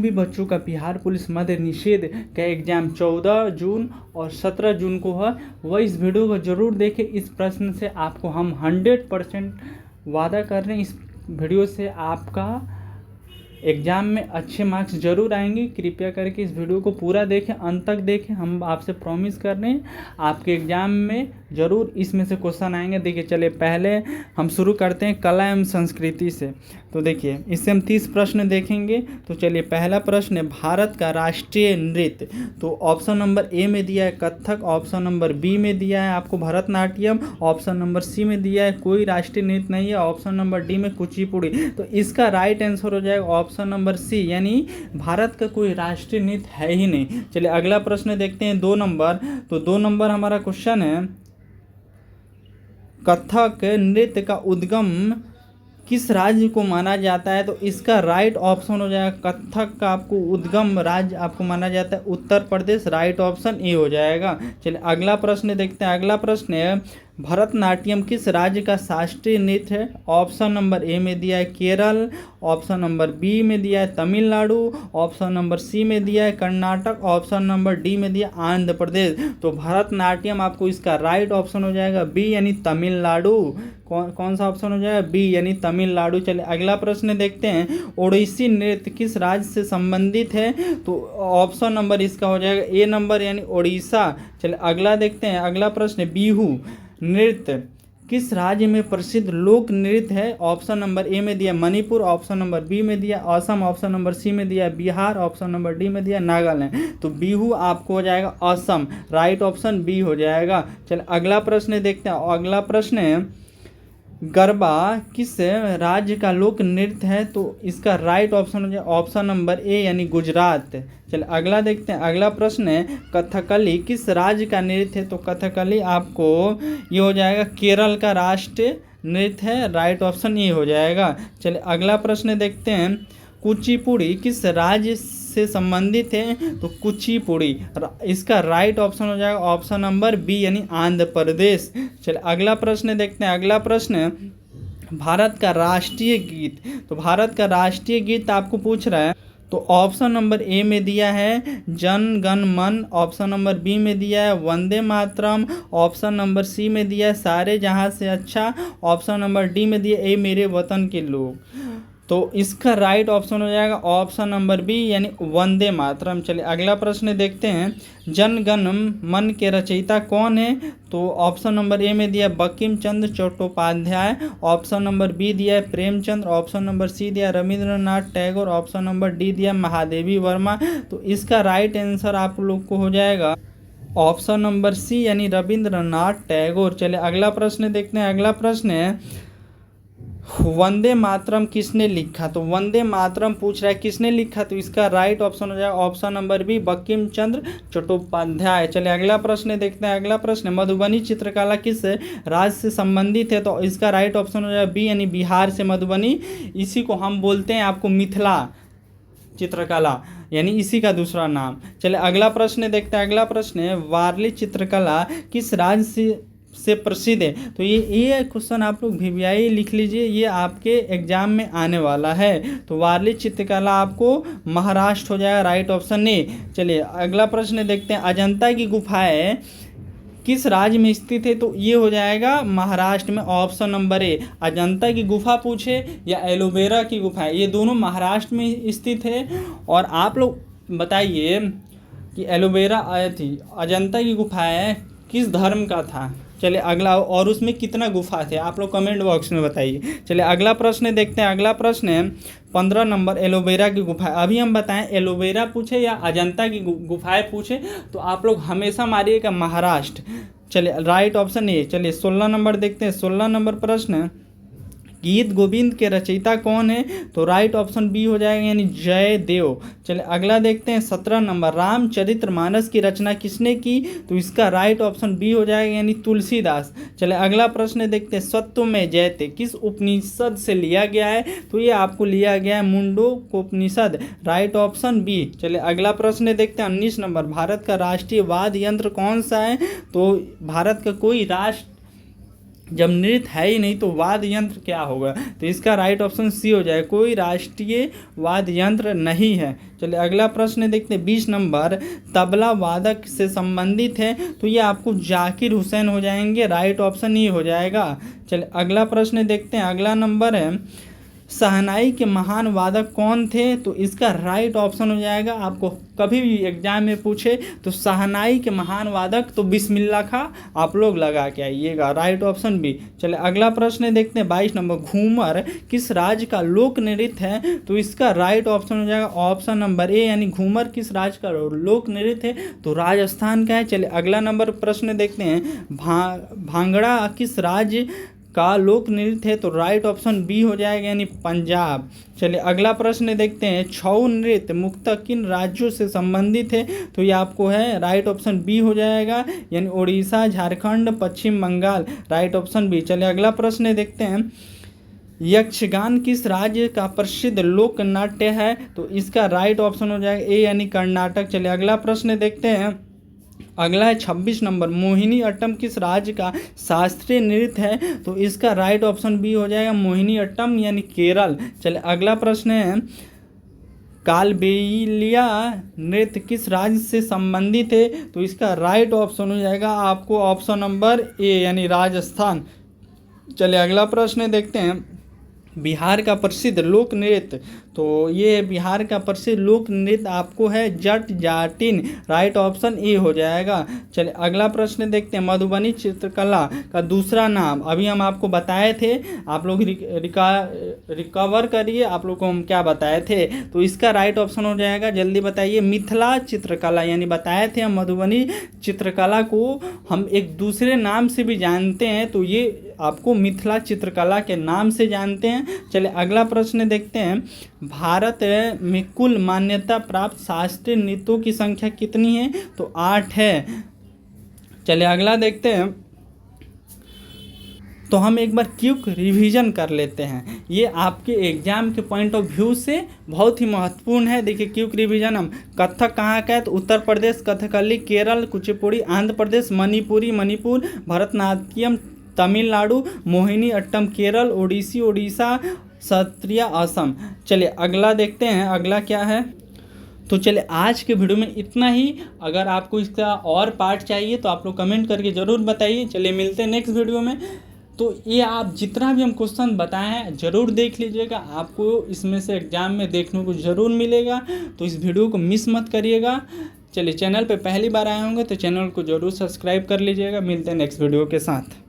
भी बच्चों का बिहार पुलिस मद्य निषेध का एग्जाम 14 जून और 17 जून को है, वह इस वीडियो को जरूर देखें। इस प्रश्न से आपको हम 100% वादा कर रहे हैं, इस वीडियो से आपका एग्ज़ाम में अच्छे मार्क्स जरूर आएंगे। कृपया करके इस वीडियो को पूरा देखें, अंत तक देखें। हम आपसे प्रॉमिस कर रहे हैं आपके एग्ज़ाम में ज़रूर इसमें से क्वेश्चन आएंगे। देखिए चलिए पहले हम शुरू करते हैं कला एवं संस्कृति से। तो देखिए इससे हम 30 प्रश्न देखेंगे। तो चलिए पहला प्रश्न है भारत का राष्ट्रीय नृत्य। तो ऑप्शन नंबर ए में दिया है कथक, ऑप्शन नंबर बी में दिया है आपको भरतनाट्यम, ऑप्शन नंबर सी में दिया है कोई राष्ट्रीय नृत्य नहीं है, ऑप्शन नंबर डी में कुचिपुड़ी। तो इसका राइट आंसर हो जाएगा ऑप्शन नंबर सी, यानी भारत का कोई राष्ट्रीय नृत्य है ही नहीं। चलिए अगला प्रश्न देखते हैं 2 नंबर। तो 2 नंबर हमारा क्वेश्चन है कथक नृत्य का उद्गम किस राज्य को माना जाता है। तो इसका राइट ऑप्शन हो जाएगा कथक का आपको उद्गम राज्य आपको माना जाता है Uttar Pradesh, right option A हो जाएगा। चलिए अगला प्रश्न देखते हैं। अगला प्रश्न है भरतनाट्यम किस राज्य का शास्त्रीय नृत्य है। ऑप्शन नंबर ए में दिया है केरल, ऑप्शन नंबर बी में दिया है तमिलनाडु, ऑप्शन नंबर सी में दिया है कर्नाटक, ऑप्शन नंबर डी में दिया आंध्र प्रदेश। तो भरतनाट्यम आपको इसका राइट ऑप्शन हो जाएगा बी, यानी तमिलनाडु। कौन सा ऑप्शन हो जाएगा बी, यानी तमिलनाडु। चलिए अगला प्रश्न देखते हैं ओडिसी नृत्य किस राज्य से संबंधित है। तो ऑप्शन नंबर इसका हो जाएगा ए नंबर, यानी ओडिशा। चलिए अगला देखते हैं। अगला प्रश्न बिहू नृत्य किस राज्य में प्रसिद्ध लोक नृत्य है। ऑप्शन नंबर ए में दिया मणिपुर, ऑप्शन नंबर बी में दिया असम, ऑप्शन नंबर सी में दिया बिहार, ऑप्शन नंबर डी में दिया नागालैंड। तो बिहू आपको हो जाएगा असम, राइट ऑप्शन बी हो जाएगा। चलिए अगला प्रश्न देखते हैं। अगला प्रश्न है गरबा किस राज्य का लोक नृत्य है। तो इसका राइट ऑप्शन हो जाए ऑप्शन नंबर ए, यानी गुजरात। चलिए अगला देखते हैं। अगला प्रश्न है कथकली किस राज्य का नृत्य है। तो कथकली आपको ये हो जाएगा केरल का राष्ट्रीय नृत्य है, राइट ऑप्शन ए हो जाएगा। चलिए अगला प्रश्न देखते हैं कुचिपुड़ी किस राज्य से संबंधित है। तो कुचिपुड़ी इसका राइट ऑप्शन हो जाएगा ऑप्शन नंबर बी, यानी आंध्र प्रदेश। चलिए अगला प्रश्न देखते हैं। अगला प्रश्न भारत का राष्ट्रीय गीत। तो भारत का राष्ट्रीय गीत आपको पूछ रहा है। तो ऑप्शन नंबर ए में दिया है जन गण मन, ऑप्शन नंबर बी में दिया है Vande Mataram, option number C में दिया है सारे जहां से अच्छा, ऑप्शन नंबर डी में दिया ए मेरे वतन के लोग। तो इसका राइट ऑप्शन हो जाएगा ऑप्शन नंबर बी, यानी वंदे मातरम। चलिए अगला प्रश्न देखते हैं जन गण मन के रचयिता कौन है। तो ऑप्शन नंबर ए में दिया Bankim Chandra Chattopadhyay, option number B दिया है प्रेमचंद, ऑप्शन नंबर सी दिया Rabindranath Tagore, option number D दिया महादेवी वर्मा। तो इसका राइट आंसर आप लोग को हो जाएगा ऑप्शन नंबर सी, यानी रविंद्रनाथ टैगोर। चलिए अगला प्रश्न देखते हैं। अगला प्रश्न है वंदे मातरम किसने लिखा। तो वंदे मातरम पूछ रहा है किसने लिखा। तो इसका राइट ऑप्शन हो जाएगा option number B Bankim Chandra Chattopadhyay. चलिए अगला प्रश्न देखते हैं। अगला प्रश्न मधुबनी चित्रकला किस राज्य से संबंधित है। तो इसका राइट ऑप्शन हो जाएगा बी, यानी बिहार से मधुबनी। इसी को हम बोलते हैं आपको मिथिला चित्रकला, यानी इसी का दूसरा नाम। चलिए अगला प्रश्न देखते हैं। अगला प्रश्न है वारली चित्रकला किस राज्य से प्रसिद्ध है। तो ये क्वेश्चन आप लोग वीवीआई लिख लीजिए, ये आपके एग्जाम में आने वाला है। तो वारली चित्रकला आपको महाराष्ट्र हो जाएगा, राइट ऑप्शन ए। चलिए अगला प्रश्न देखते हैं अजंता की गुफाएं किस राज्य में स्थित है। तो ये हो जाएगा महाराष्ट्र में, ऑप्शन नंबर ए। अजंता की गुफा पूछे या एलोवेरा की गुफा, ये दोनों महाराष्ट्र में स्थित है। और आप लोग बताइए कि एलोवेरा अजंता की गुफाएं किस धर्म का था। चलिए अगला, और उसमें कितना गुफा थे आप लोग कमेंट बॉक्स में बताइए। चलिए अगला प्रश्न देखते हैं। अगला प्रश्न है 15 नंबर एलोवेरा की गुफा। अभी हम बताएं एलोवेरा पूछे या अजंता की गुफाएं पूछे तो आप लोग हमेशा मारिएगा महाराष्ट्र। चलिए राइट ऑप्शन ए। चलिए 16 नंबर देखते हैं। 16 नंबर प्रश्न गीत गोविंद के रचयिता कौन है। तो राइट ऑप्शन बी हो जाएगा, यानी जयदेव। चलिए अगला देखते हैं 17 नंबर रामचरितमानस की रचना किसने की। तो इसका राइट ऑप्शन बी हो जाएगा, यानी तुलसीदास। चलिए अगला प्रश्न देखते हैं सत्वमेव जयते किस उपनिषद से लिया गया है। तो ये आपको लिया गया है मुंडकोपनिषद, राइट ऑप्शन बी। चलिए अगला प्रश्न देखते हैं 19 नंबर भारत का राष्ट्रीय वाद्य यंत्र कौन सा है। तो भारत का कोई जब नृत्य है ही नहीं तो वाद्य यंत्र क्या होगा, तो इसका राइट ऑप्शन सी हो जाए, कोई राष्ट्रीय वाद्य यंत्र नहीं है। चलिए अगला प्रश्न देखते हैं 20 नंबर, तबला वादक से संबंधित है तो ये आपको जाकिर हुसैन हो जाएंगे, राइट ऑप्शन ये हो जाएगा। चलिए अगला प्रश्न देखते हैं, अगला नंबर है शहनाई के महान वादक कौन थे, तो इसका राइट ऑप्शन हो जाएगा, आपको कभी भी एग्जाम में पूछे तो शहनाई के महान वादक तो बिस्मिल्लाह खां आप लोग लगा के आइएगा, राइट ऑप्शन बी। चले अगला प्रश्न देखते हैं 22 नंबर, घूमर किस राज्य का लोक नृत्य है, तो इसका राइट ऑप्शन हो जाएगा ऑप्शन नंबर ए, यानी घूमर किस राज्य का लोक नृत्य है, तो राजस्थान का है। चले अगला नंबर प्रश्न देखते हैं, भांगड़ा किस राज्य का लोक नृत्य है, तो राइट ऑप्शन बी हो जाएगा, यानी पंजाब। चलिए अगला प्रश्न देखते हैं, छऊ नृत्य मुख्यतः किन राज्यों से संबंधित है, तो ये आपको है राइट ऑप्शन बी हो जाएगा, यानी उड़ीसा, झारखंड, पश्चिम बंगाल, राइट ऑप्शन बी। चलिए अगला प्रश्न देखते हैं, यक्षगान किस राज्य का प्रसिद्ध लोक नाट्य है, तो इसका राइट ऑप्शन हो जाएगा ए, यानी कर्नाटक। चलिए अगला प्रश्न देखते हैं, अगला है 26 नंबर, मोहिनी अट्टम किस राज्य का शास्त्रीय नृत्य है, तो इसका राइट ऑप्शन बी हो जाएगा, मोहिनी अट्टम यानी केरल। चलिए अगला प्रश्न है, कालबेलिया नृत्य किस राज्य से संबंधित है, तो इसका राइट ऑप्शन हो जाएगा आपको ऑप्शन नंबर ए, यानी राजस्थान। चलिए अगला प्रश्न देखते हैं, बिहार का प्रसिद्ध लोक नृत्य, तो ये बिहार का प्रसिद्ध लोक नृत्य आपको है जट जाटिन, राइट ऑप्शन ए हो जाएगा। चलिए अगला प्रश्न देखते हैं, मधुबनी चित्रकला का दूसरा नाम अभी हम आपको बताए थे, आप लोग रिकवर करिए, आप लोग को हम क्या बताए थे, तो इसका राइट ऑप्शन हो जाएगा, जल्दी बताइए, मिथिला चित्रकला, यानी बताए थे हम मधुबनी चित्रकला को हम एक दूसरे नाम से भी जानते हैं, तो ये आपको मिथिला चित्रकला के नाम से जानते हैं। चलिए अगला प्रश्न देखते हैं, भारत में कुल मान्यता प्राप्त शास्त्रीय नृत्यों की संख्या कितनी है, तो 8 है। चलिए अगला देखते हैं, तो हम एक बार क्विक रिवीजन कर लेते हैं, ये आपके एग्जाम के पॉइंट ऑफ व्यू से बहुत ही महत्वपूर्ण है। देखिए क्विक रिवीजन, हम कथक कहाँ का है, तो उत्तर प्रदेश, कथकली केरल, कुचिपुड़ी आंध्र प्रदेश, मणिपुरी मणिपुर, भरतनाट्यम तमिलनाडु, मोहिनी अट्टम केरल, ओडिसी उड़ीसा, सत्रिया असम। चलिए अगला देखते हैं, अगला क्या है, तो चलिए आज के वीडियो में इतना ही। अगर आपको इसका और पार्ट चाहिए तो आप लोग कमेंट करके ज़रूर बताइए। चलिए मिलते हैं नेक्स्ट वीडियो में। तो ये आप जितना भी हम क्वेश्चन बताए हैं ज़रूर देख लीजिएगा, आपको इसमें से एग्जाम में देखने को ज़रूर मिलेगा, तो इस वीडियो को मिस मत करिएगा। चलिए चैनल पे पहली बार आए होंगे तो चैनल को ज़रूर सब्सक्राइब कर लीजिएगा। मिलते हैं नेक्स्ट वीडियो के साथ।